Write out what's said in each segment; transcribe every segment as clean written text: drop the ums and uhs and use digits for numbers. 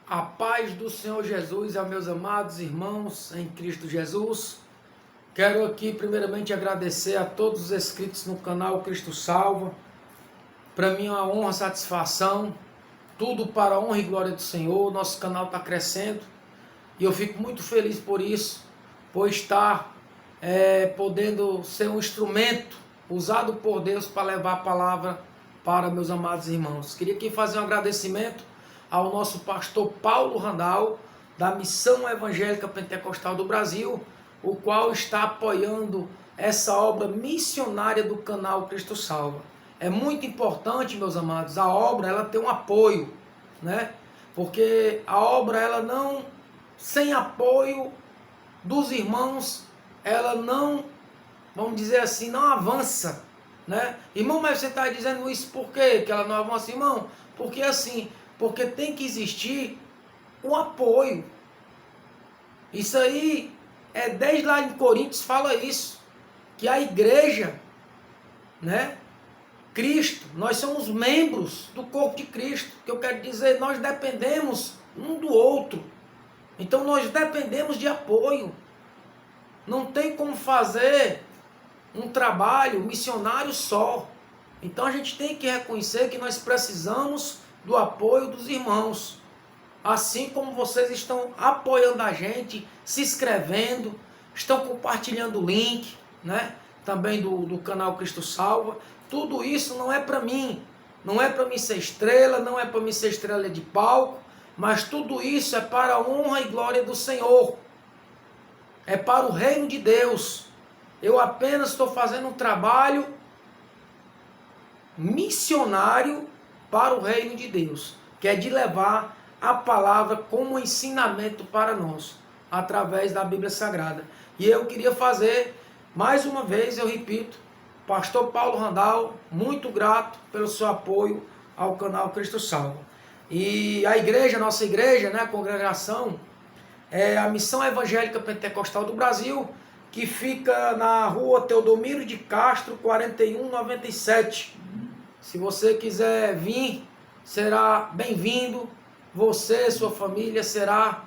A paz do Senhor Jesus aos meus amados irmãos em Cristo Jesus. Quero aqui primeiramente agradecer a todos os inscritos no canal Cristo Salva. Para mim é uma honra, satisfação, tudo para a honra e glória do Senhor. Nosso canal está crescendo e eu fico muito feliz por isso, por estar podendo ser um instrumento usado por Deus para levar a palavra para meus amados irmãos. Queria aqui fazer um agradecimento ao nosso pastor Paulo Randal, da Missão Evangélica Pentecostal do Brasil, o qual está apoiando essa obra missionária do canal Cristo Salva. É muito importante, meus amados, a obra ela tem um apoio, né? Porque a obra ela não, sem apoio dos irmãos, ela não, vamos dizer assim, não avança, né? Irmão, mas você está dizendo isso por quê? Que ela não avança, irmão? Porque assim, porque tem que existir o apoio. Isso aí, desde lá em Coríntios fala isso, que a igreja, né? Cristo, nós somos membros do corpo de Cristo, que eu quero dizer, nós dependemos um do outro. Então nós dependemos de apoio. Não tem como fazer um trabalho missionário só. Então a gente tem que reconhecer que nós precisamos do apoio dos irmãos. Assim como vocês estão apoiando a gente, se inscrevendo, estão compartilhando o link, né? Também do canal Cristo Salva. Tudo isso não é para mim. Não é para mim ser estrela, não é para mim ser estrela de palco, mas tudo isso é para a honra e glória do Senhor. É para o reino de Deus. Eu apenas estou fazendo um trabalho missionário para o reino de Deus, que é de levar a palavra como ensinamento para nós, através da Bíblia Sagrada. E eu queria fazer, mais uma vez, eu repito, pastor Paulo Randal, muito grato pelo seu apoio ao canal Cristo Salva. E a igreja, nossa igreja, né, a congregação, é a Missão Evangélica Pentecostal do Brasil, que fica na rua Teodomiro de Castro, 4197. Se você quiser vir, será bem-vindo. Você, sua família, será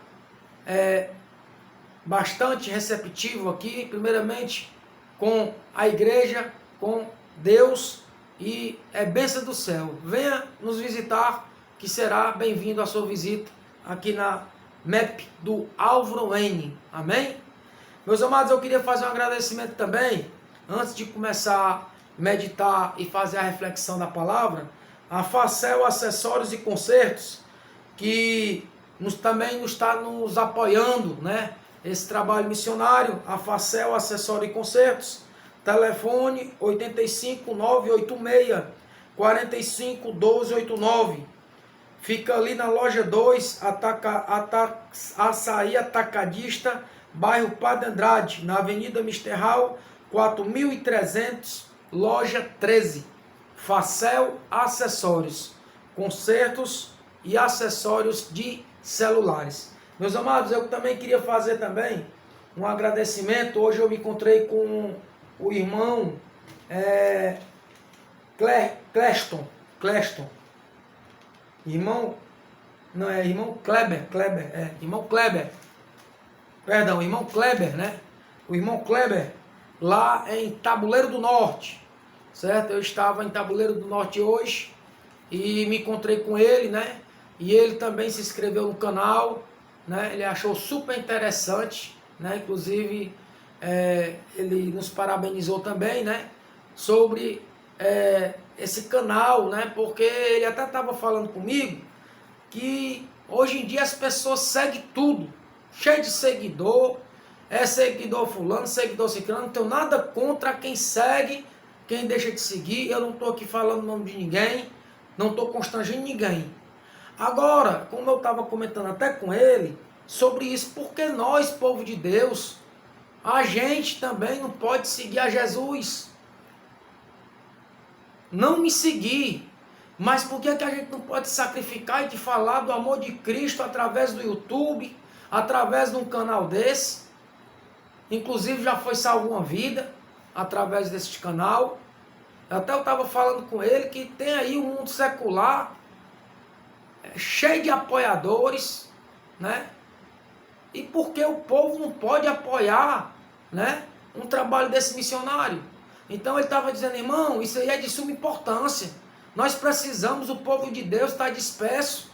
bastante receptivo aqui, primeiramente com a igreja, com Deus, e é bênção do céu. Venha nos visitar, que será bem-vindo a sua visita aqui na MEP do Álvaro N. Amém? Meus amados, eu queria fazer um agradecimento também, antes de começar a meditar e fazer a reflexão da palavra, a Facel Acessórios e Consertos, que também está nos apoiando, né? Esse trabalho missionário, a Facel Acessórios e Consertos, telefone 85 986 45 12 89. Fica ali na loja 2, Açaí Atacadista, bairro Padre Andrade, na Avenida Misterral, 4300, loja 13. Facel Acessórios, consertos e acessórios de celulares. Meus amados, eu também queria fazer também um agradecimento. Hoje eu me encontrei com o irmão Cleston. Irmão Kleber, né? O irmão Kleber, lá em Tabuleiro do Norte, certo? Eu estava em Tabuleiro do Norte hoje e me encontrei com ele, né? E ele também se inscreveu no canal, né? Ele achou super interessante, né? Inclusive, ele nos parabenizou também, né? Sobre esse canal, né? Porque ele até estava falando comigo que hoje em dia as pessoas seguem tudo, cheio de seguidor, seguidor fulano, seguidor ciclano. Não tenho nada contra quem segue, quem deixa de seguir. Eu não estou aqui falando o nome de ninguém, não estou constrangendo ninguém. Agora, como eu estava comentando até com ele sobre isso, porque nós, povo de Deus, a gente também não pode seguir a Jesus. Não me seguir, mas por que a gente não pode sacrificar e te falar do amor de Cristo através do YouTube, através de um canal desse? Inclusive já foi salvo uma vida através desse canal. Até eu estava falando com ele que tem aí um mundo secular cheio de apoiadores, né? E por que o povo não pode apoiar, né, um trabalho desse missionário? Então ele estava dizendo, irmão, isso aí é de suma importância. Nós precisamos, o povo de Deus está disperso.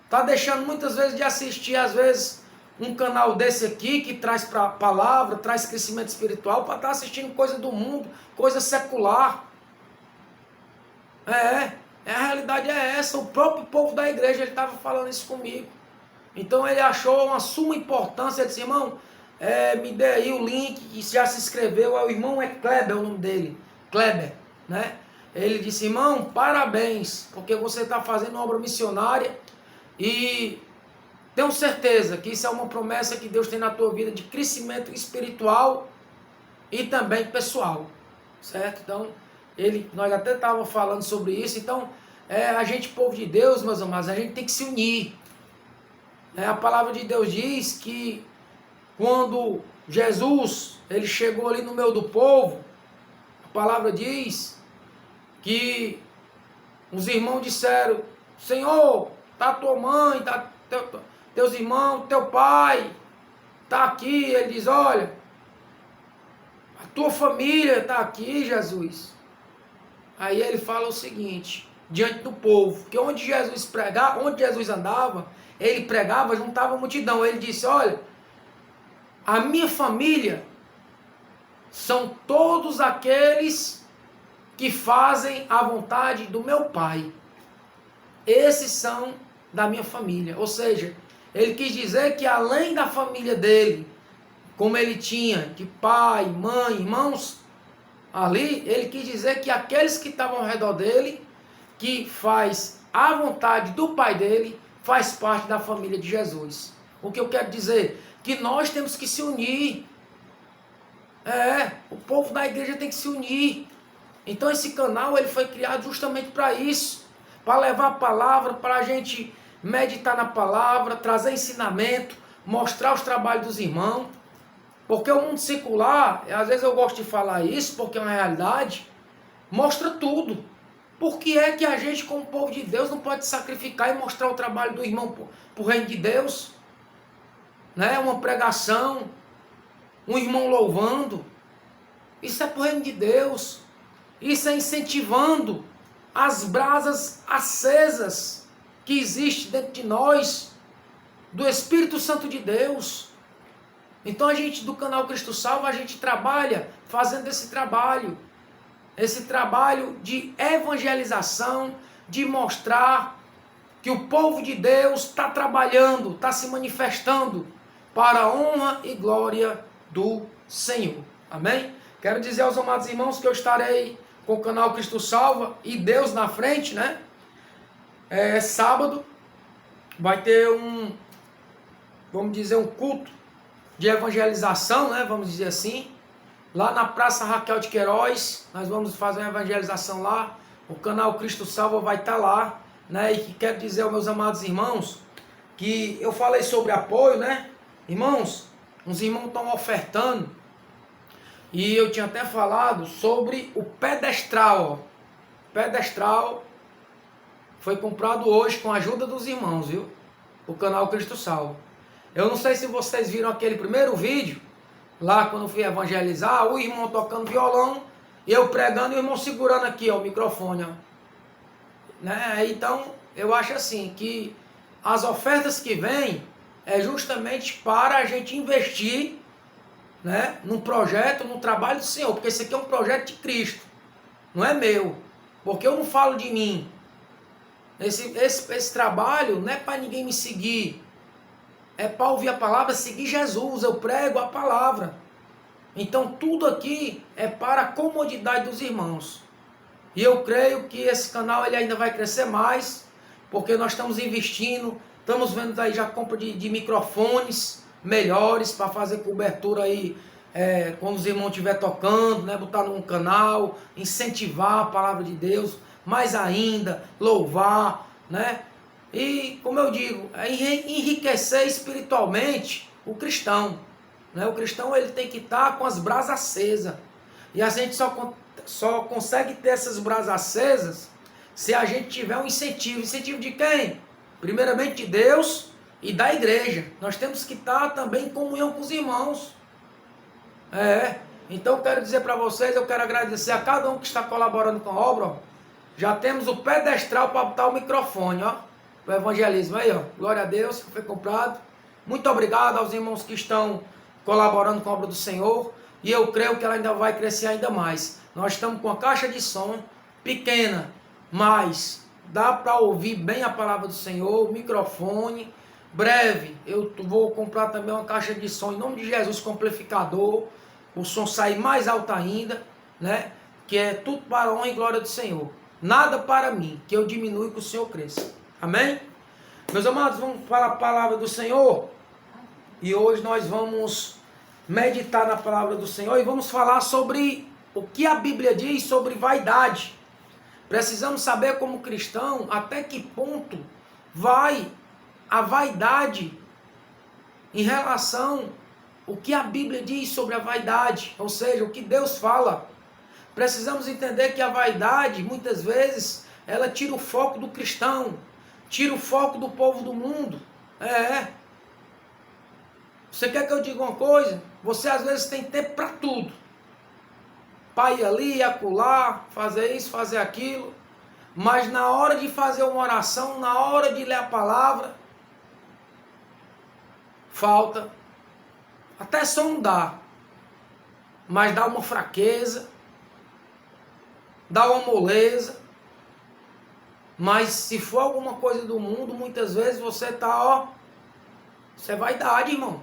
Está deixando muitas vezes de assistir, às vezes, um canal desse aqui, que traz palavra, traz crescimento espiritual, para estar assistindo coisa do mundo, coisa secular. A realidade é essa. O próprio povo da igreja, ele estava falando isso comigo. Então ele achou uma suma importância. Ele disse, irmão, me dê aí o link, e já se inscreveu. O irmão é Kleber, o nome dele. Kleber, né? Ele disse, irmão, parabéns, porque você está fazendo uma obra missionária e tenho certeza que isso é uma promessa que Deus tem na tua vida de crescimento espiritual e também pessoal, certo? Então, nós até estávamos falando sobre isso. Então, a gente, povo de Deus, meus amados, a gente tem que se unir. A palavra de Deus diz que quando Jesus ele chegou ali no meio do povo, a palavra diz que os irmãos disseram, Senhor, está tua mãe, está teus irmãos, teu pai, está aqui. Ele diz, olha, a tua família está aqui, Jesus. Aí ele fala o seguinte, diante do povo, que onde Jesus pregava, onde Jesus andava, ele pregava, juntava a multidão. Ele disse, olha, a minha família são todos aqueles que fazem a vontade do meu Pai. Esses são da minha família. Ou seja, ele quis dizer que além da família dele, como ele tinha de pai, mãe, irmãos, ali, ele quis dizer que aqueles que estavam ao redor dele, que faz a vontade do Pai dele, faz parte da família de Jesus. O que eu quero dizer? Que nós temos que se unir. O povo da igreja tem que se unir. Então esse canal ele foi criado justamente para isso, para levar a palavra, para a gente meditar na palavra, trazer ensinamento, mostrar os trabalhos dos irmãos. Porque o mundo secular, às vezes eu gosto de falar isso, porque é uma realidade, mostra tudo. Por que é que a gente, como povo de Deus, não pode sacrificar e mostrar o trabalho do irmão para o reino de Deus? Né? Uma pregação, um irmão louvando. Isso é para o reino de Deus. Isso é incentivando as brasas acesas que existem dentro de nós, do Espírito Santo de Deus. Então a gente, do canal Cristo Salva, a gente trabalha fazendo esse trabalho de evangelização, de mostrar que o povo de Deus está trabalhando, está se manifestando para a honra e glória do Senhor. Amém? Quero dizer aos amados irmãos que eu estarei com o canal Cristo Salva e Deus na frente, né? Sábado vai ter vamos dizer, um culto de evangelização, né? Vamos dizer assim. Lá na Praça Raquel de Queiroz, nós vamos fazer uma evangelização lá. O canal Cristo Salva vai estar lá, né? E quero dizer aos meus amados irmãos que eu falei sobre apoio, né? Irmãos, uns irmãos estão ofertando. E eu tinha até falado sobre o pedestral. O pedestral foi comprado hoje com a ajuda dos irmãos, viu? O canal Cristo Salva. Eu não sei se vocês viram aquele primeiro vídeo, lá quando eu fui evangelizar, o irmão tocando violão, e eu pregando e o irmão segurando aqui, ó, o microfone, ó. Né? Então, eu acho assim, que as ofertas que vêm é justamente para a gente investir, né, num projeto, no trabalho do Senhor, porque esse aqui é um projeto de Cristo, não é meu, porque eu não falo de mim. Esse trabalho não é para ninguém me seguir, é para ouvir a palavra, seguir Jesus. Eu prego a palavra. Então tudo aqui é para a comodidade dos irmãos. E eu creio que esse canal ele ainda vai crescer mais, porque nós estamos investindo, estamos vendo aí já compra de microfones melhores para fazer cobertura aí, quando os irmãos estiverem tocando, né, botar num canal, incentivar a palavra de Deus, mais ainda, louvar, né? E, como eu digo, enriquecer espiritualmente o cristão. Né? O cristão ele tem que estar com as brasas acesas. E a gente só consegue ter essas brasas acesas se a gente tiver um incentivo. Incentivo de quem? Primeiramente de Deus, e da igreja. Nós temos que estar também em comunhão com os irmãos. Então eu quero dizer para vocês, eu quero agradecer a cada um que está colaborando com a obra. Ó. Já temos o pedestral para botar o microfone, ó. O evangelismo aí, ó. Glória a Deus, que foi comprado. Muito obrigado aos irmãos que estão colaborando com a obra do Senhor. E eu creio que ela ainda vai crescer ainda mais. Nós estamos com a caixa de som pequena, mas dá para ouvir bem a palavra do Senhor, o microfone. Breve, eu vou comprar também uma caixa de som em nome de Jesus com amplificador. O som sair mais alto ainda, né? Que é tudo para a honra e glória do Senhor. Nada para mim, que eu diminua e que o Senhor cresça. Amém? Meus amados, vamos para a palavra do Senhor. E hoje nós vamos meditar na palavra do Senhor e vamos falar sobre o que a Bíblia diz sobre vaidade. Precisamos saber como cristão até que ponto vai a vaidade em relação ao que a Bíblia diz sobre a vaidade, ou seja, o que Deus fala. Precisamos entender que a vaidade, muitas vezes, ela tira o foco do cristão, tira o foco do povo do mundo. Você quer que eu diga uma coisa? Você às vezes tem tempo para tudo. Para ir ali, acolá, fazer isso, fazer aquilo. Mas na hora de fazer uma oração, na hora de ler a palavra, falta. Até som dá. Mas dá uma fraqueza. Dá uma moleza. Mas se for alguma coisa do mundo, muitas vezes você tá, ó. Isso é vaidade, irmão.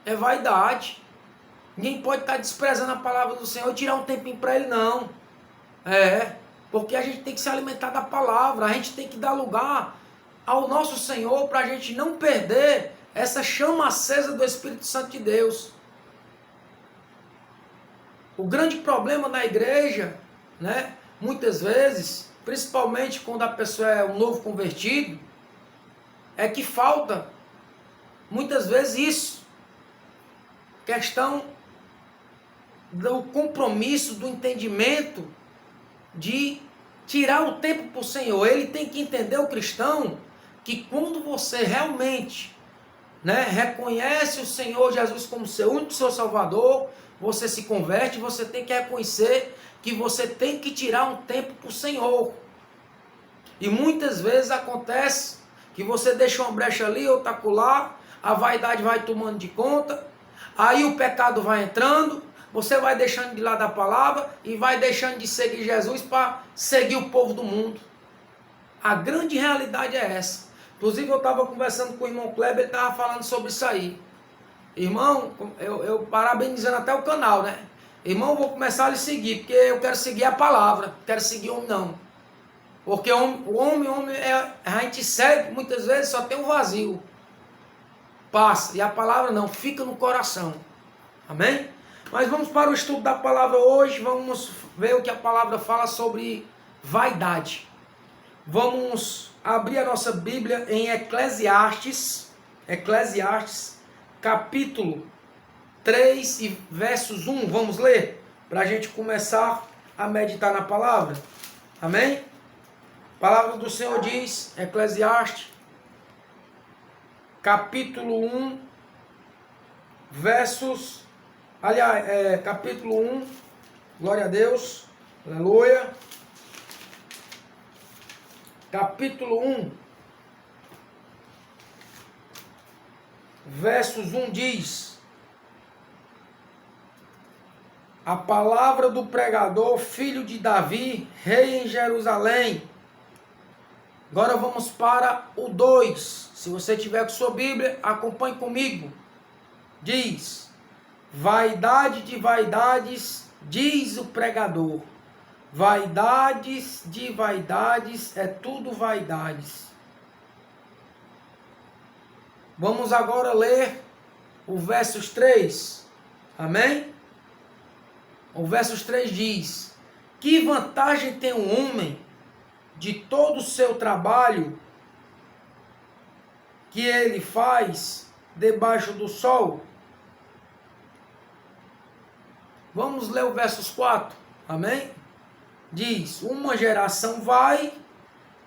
É vaidade. Ninguém pode estar desprezando a palavra do Senhor e tirar um tempinho para ele, não. Porque a gente tem que se alimentar da palavra. A gente tem que dar lugar ao nosso Senhor para a gente não perder essa chama acesa do Espírito Santo de Deus. O grande problema na igreja, né, muitas vezes, principalmente quando a pessoa é um novo convertido, é que falta, muitas vezes, isso. Questão do compromisso, do entendimento, de tirar o tempo para o Senhor. Ele tem que entender, o cristão, que quando você realmente, né, reconhece o Senhor Jesus como seu único seu Salvador, você se converte, você tem que reconhecer que você tem que tirar um tempo para o Senhor. E muitas vezes acontece que você deixa uma brecha ali, outra acolá, a vaidade vai tomando de conta, aí o pecado vai entrando, você vai deixando de lado a palavra e vai deixando de seguir Jesus para seguir o povo do mundo. A grande realidade é essa. Inclusive eu estava conversando com o irmão Kleber, ele estava falando sobre isso aí. Irmão, eu parabenizando até o canal, né? Irmão, eu vou começar a lhe seguir, porque eu quero seguir a palavra, não quero seguir o homem não. Porque o homem a gente segue, muitas vezes só tem um vazio. Passa, e a palavra não, fica no coração. Amém? Mas vamos para o estudo da palavra hoje, vamos ver o que a palavra fala sobre vaidade. Vamos abrir a nossa Bíblia em Eclesiastes, capítulo 3 e versos 1. Vamos ler? Para a gente começar a meditar na palavra. Amém? A palavra do Senhor diz, Eclesiastes, capítulo 1, versos... Aliás, capítulo 1, glória a Deus, aleluia. Capítulo 1, versos 1 diz: a palavra do pregador, filho de Davi, rei em Jerusalém. Agora vamos para o 2. Se você tiver com sua Bíblia, acompanhe comigo. Diz: vaidade de vaidades, diz o pregador. Vaidades de vaidades, é tudo vaidades. Vamos agora ler o versos 3. Amém? O versos 3 diz: que vantagem tem um homem de todo o seu trabalho que ele faz debaixo do sol? Vamos ler o versos 4. Amém? Diz: uma geração vai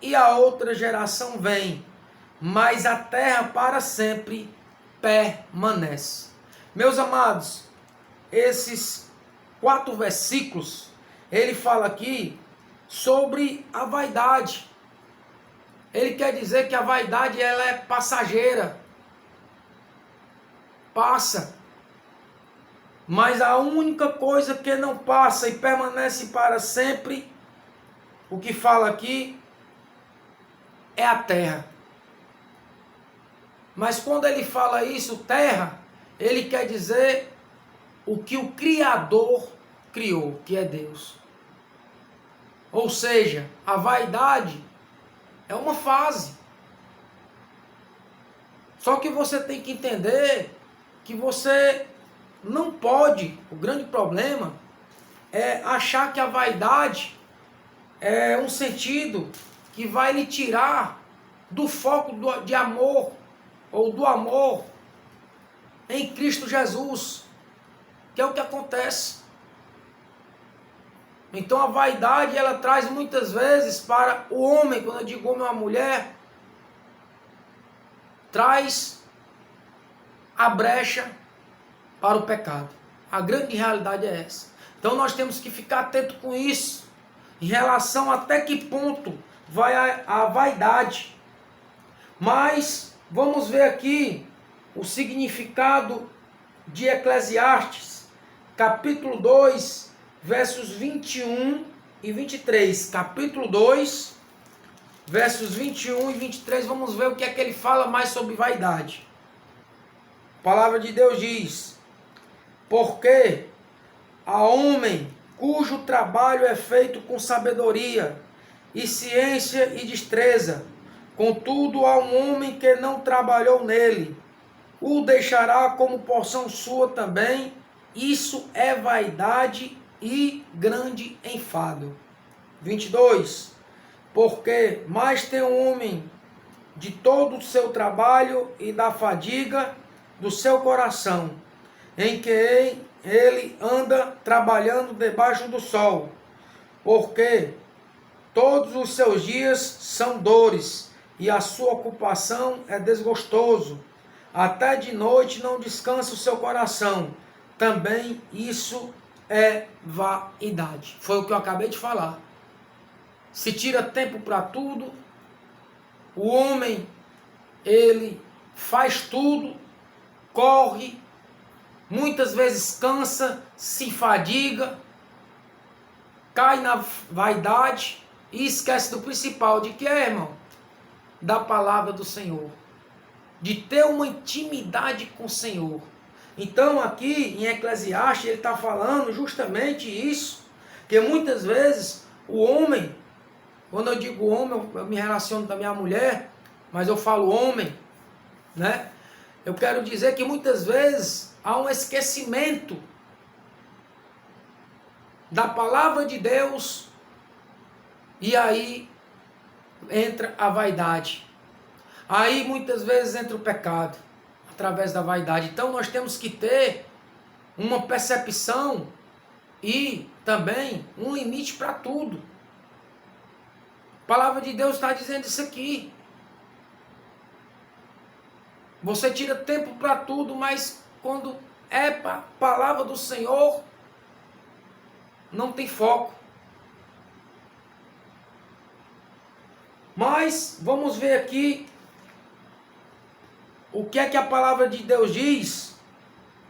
e a outra geração vem, mas a terra para sempre permanece. Meus amados, esses 4 versículos, ele fala aqui sobre a vaidade. Ele quer dizer que a vaidade ela é passageira, passa. Mas a única coisa que não passa e permanece para sempre, o que fala aqui, é a terra. Mas quando ele fala isso, terra, ele quer dizer o que o Criador criou, que é Deus. Ou seja, a vaidade é uma fase. Só que você tem que entender que você não pode, o grande problema é achar que a vaidade é um sentido que vai lhe tirar do foco de amor, ou do amor em Cristo Jesus, que é o que acontece. Então a vaidade ela traz muitas vezes para o homem, quando eu digo homem ou mulher, traz a brecha para o pecado. A grande realidade é essa. Então nós temos que ficar atento com isso, em relação até que ponto vai a vaidade. Mas vamos ver aqui o significado de Eclesiastes, capítulo 2, versos 21 e 23. Capítulo 2, versos 21 e 23, vamos ver o que é que ele fala mais sobre vaidade. A palavra de Deus diz: porque a homem cujo trabalho é feito com sabedoria e ciência e destreza, contudo há um homem que não trabalhou nele, o deixará como porção sua também. Isso é vaidade e grande enfado. 22. Porque mais tem um homem de todo o seu trabalho e da fadiga do seu coração, em que ele anda trabalhando debaixo do sol, porque todos os seus dias são dores, e a sua ocupação é desgostoso. Até de noite não descansa o seu coração. Também isso é vaidade. Foi o que eu acabei de falar. Se tira tempo para tudo. O homem, ele faz tudo, corre, muitas vezes cansa, se fadiga, cai na vaidade e esquece do principal, de que é, irmão? Da palavra do Senhor, de ter uma intimidade com o Senhor. Então aqui em Eclesiastes ele está falando justamente isso, que muitas vezes o homem, quando eu digo homem, eu me relaciono também à mulher, mas eu falo homem, né? Eu quero dizer que muitas vezes há um esquecimento da palavra de Deus, e aí entra a vaidade. Aí muitas vezes entra o pecado, através da vaidade. Então nós temos que ter uma percepção e também um limite para tudo. A palavra de Deus está dizendo isso aqui. Você tira tempo para tudo, mas quando é para a palavra do Senhor, não tem foco. Mas vamos ver aqui o que é que a palavra de Deus diz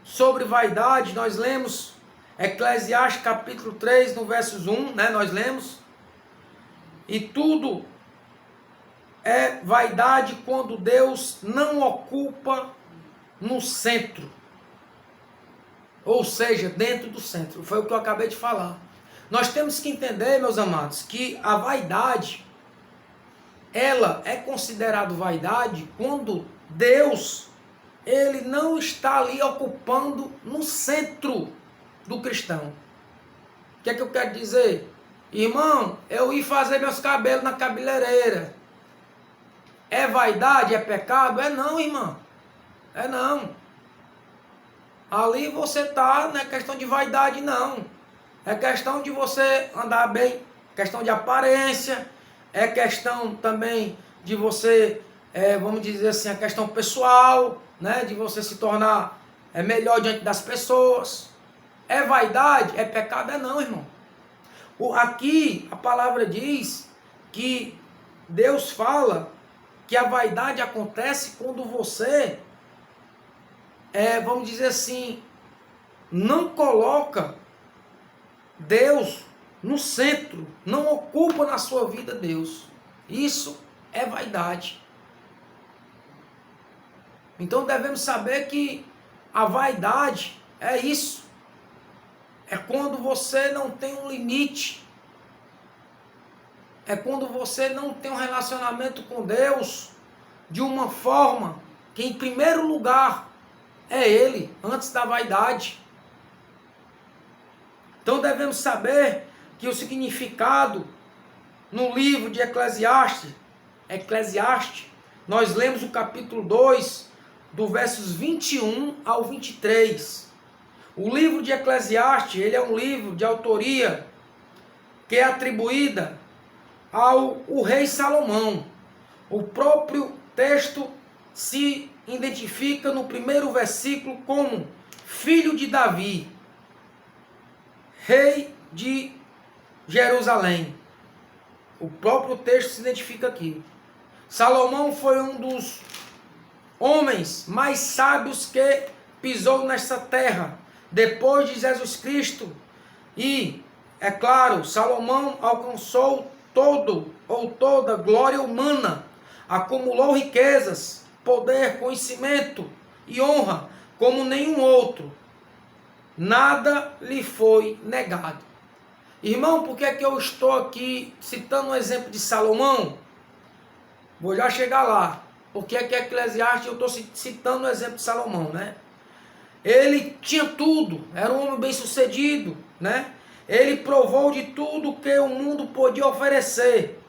sobre vaidade. Nós lemos Eclesiastes capítulo 3, no versos 1, né? Nós lemos. E tudo é vaidade quando Deus não ocupa no centro. Ou seja, dentro do centro. Foi o que eu acabei de falar. Nós temos que entender, meus amados, que a vaidade, ela é considerada vaidade quando Deus, ele não está ali ocupando no centro do cristão. O que é que eu quero dizer? Irmão, eu ir fazer meus cabelos na cabeleireira. É vaidade? É pecado? É não, irmão. É não. Ali você está, não é questão de vaidade, não. É questão de você andar bem, questão de aparência, é questão também de você vamos dizer assim, a questão pessoal, né? De você se tornar melhor diante das pessoas. É vaidade? É pecado? É não, irmão. Aqui a palavra diz que Deus fala que a vaidade acontece quando você, vamos dizer assim, não coloca Deus no centro, não ocupa na sua vida Deus. Isso é vaidade. Então devemos saber que a vaidade é isso. É quando você não tem um limite. É quando você não tem um relacionamento com Deus de uma forma que, em primeiro lugar, é Ele, antes da vaidade. Então devemos saber que o significado no livro de Eclesiastes, nós lemos o capítulo 2, do versos 21 ao 23. O livro de Eclesiastes, ele é um livro de autoria que é atribuída ao rei Salomão. O próprio texto se identifica no primeiro versículo como filho de Davi, rei de Jerusalém. O próprio texto se identifica aqui. Salomão foi um dos homens mais sábios que pisou nessa terra, depois de Jesus Cristo. E, é claro, Salomão alcançou toda glória humana, acumulou riquezas, poder, conhecimento e honra como nenhum outro. Nada lhe foi negado. Irmão, por que é que eu estou aqui citando um exemplo de Salomão? Vou já chegar lá. Por que é que Eclesiastes eu estou citando o exemplo de Salomão, né? Ele tinha tudo, era um homem bem sucedido, né? Ele provou de tudo que o mundo podia oferecer.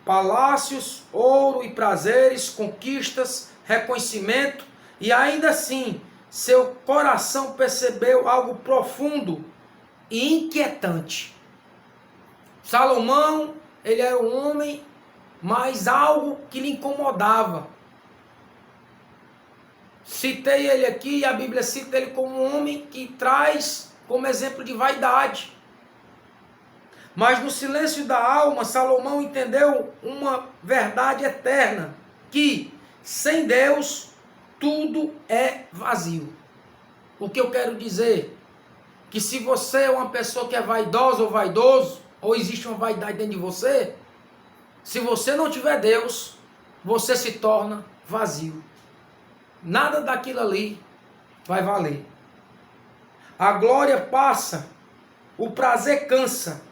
Palácios, ouro e prazeres, conquistas, reconhecimento, e ainda assim, seu coração percebeu algo profundo e inquietante. Salomão, ele era um homem, mas algo que lhe incomodava. Citei ele aqui, e a Bíblia cita ele como um homem que traz como exemplo de vaidade. Mas no silêncio da alma, Salomão entendeu uma verdade eterna, que sem Deus tudo é vazio. O que eu quero dizer? Que se você é uma pessoa que é vaidosa ou vaidoso, ou existe uma vaidade dentro de você, se você não tiver Deus, você se torna vazio. Nada daquilo ali vai valer. A glória passa, o prazer cansa,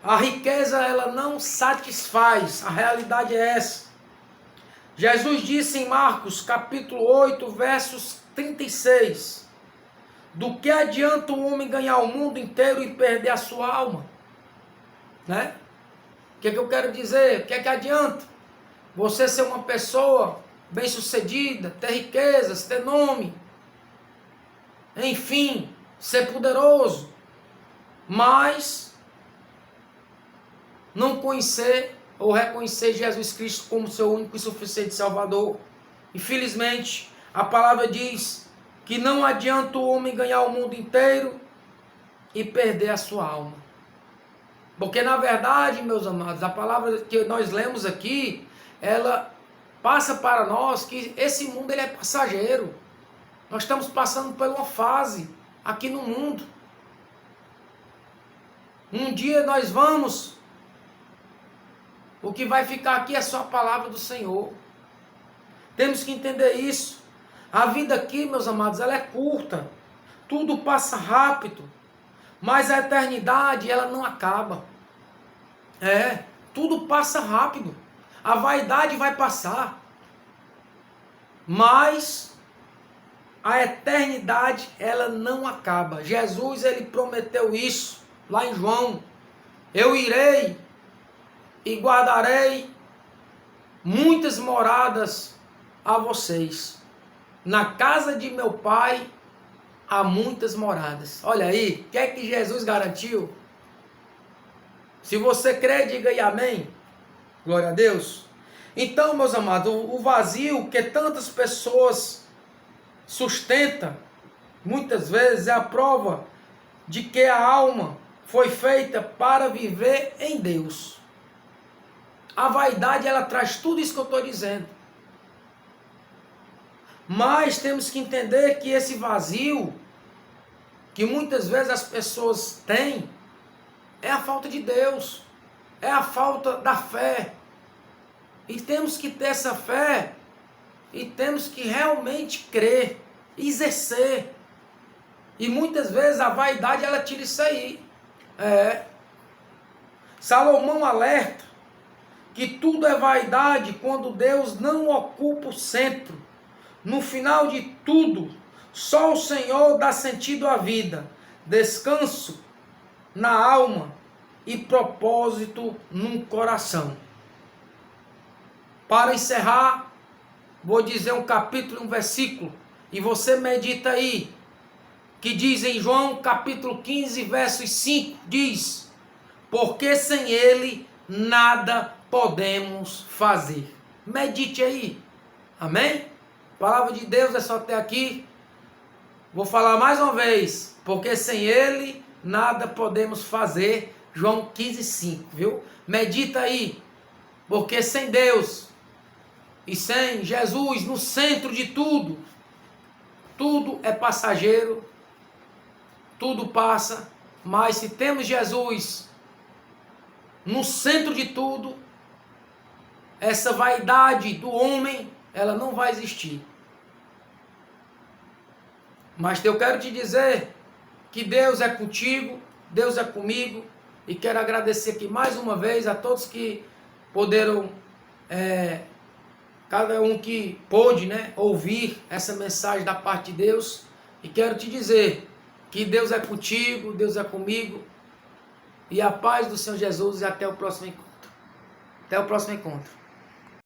a riqueza ela não satisfaz, a realidade é essa. Jesus disse em Marcos capítulo 8, versos 36, do que adianta o homem ganhar o mundo inteiro e perder a sua alma? Né? O que eu quero dizer? O que adianta você ser uma pessoa bem-sucedida, ter riquezas, ter nome, enfim, ser poderoso, mas não conhecer ou reconhecer Jesus Cristo como seu único e suficiente Salvador? Infelizmente, a palavra diz que não adianta o homem ganhar o mundo inteiro e perder a sua alma. Porque na verdade, meus amados, a palavra que nós lemos aqui, ela passa para nós que esse mundo ele é passageiro. Nós estamos passando por uma fase aqui no mundo. Um dia nós vamos, o que vai ficar aqui é só a palavra do Senhor. Temos que entender isso. A vida aqui, meus amados, ela é curta. Tudo passa rápido. Mas a eternidade, ela não acaba. Tudo passa rápido. A vaidade vai passar. Mas a eternidade, ela não acaba. Jesus, ele prometeu isso lá em João. Eu irei e guardarei muitas moradas a vocês. Na casa de meu Pai há muitas moradas. Olha aí, o que é que Jesus garantiu? Se você crê, diga aí amém. Glória a Deus. Então, meus amados, o vazio que tantas pessoas sustentam, muitas vezes é a prova de que a alma foi feita para viver em Deus. A vaidade, ela traz tudo isso que eu estou dizendo. Mas temos que entender que esse vazio, que muitas vezes as pessoas têm, é a falta de Deus, é a falta da fé. E temos que ter essa fé, e temos que realmente crer, exercer. E muitas vezes a vaidade, ela tira isso aí. Salomão alerta que tudo é vaidade quando Deus não ocupa o centro. No final de tudo, só o Senhor dá sentido à vida, descanso na alma e propósito no coração. Para encerrar, vou dizer um capítulo, um versículo, e você medita aí, que diz em João capítulo 15, versos 5, diz: porque sem ele nada podemos fazer. Medite aí, amém? A palavra de Deus é só até aqui. Vou falar mais uma vez, porque sem ele nada podemos fazer. João 15, 5, viu? Medita aí, porque sem Deus e sem Jesus no centro de tudo, tudo é passageiro, tudo passa, mas se temos Jesus no centro de tudo, essa vaidade do homem, ela não vai existir. Mas eu quero te dizer que Deus é contigo, Deus é comigo, e quero agradecer aqui mais uma vez a todos que puderam, cada um que pôde, né, ouvir essa mensagem da parte de Deus, e quero te dizer que Deus é contigo, Deus é comigo, e a paz do Senhor Jesus, e até o próximo encontro. Até o próximo encontro.